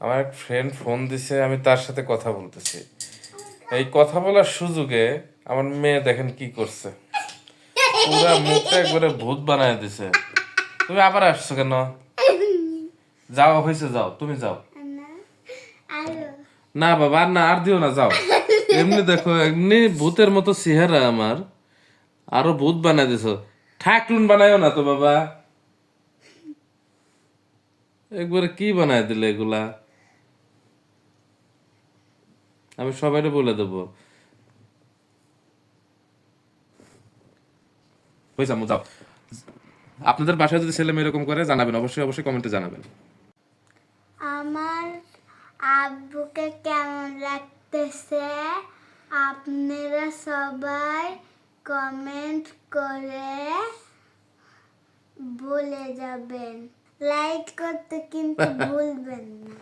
আমার এক friend phone দিছে, আমি তার সাথে কথা বলতেছি। এই কথা বলার সুযোগে আমার মেয়ে দেখেন কি করছে, পুরা মুখটা একবারে ভূত বানায় দিছে। তুমি আবার আসছো কেন? যাও, হয়েছে, যাও, তুমি যাও। না বাবা, আর না, আর দিও না, যাও। এমনি দেখো, এমনি ভূতের মতো চেহারা আমার, আরো ভূত বানায় দিছো। ঠাকুন বানায়ও না তো বাবা, একবারে কি বানায় দিলে এগুলা। আমি সবাইকে বলে দেবো। হয়েছে আম্মু, যাও। আপনাদের বাসায় যদি ছেলে মেয়ে এরকম করে জানাবেন, অবশ্যই অবশ্যই কমেন্টে জানাবেন। আমার আব্বুকে কেমন লাগতেছে আপনারা সবাই কমেন্ট করে বলে যাবেন, লাইক করতে কিন্তু ভুলবেন না।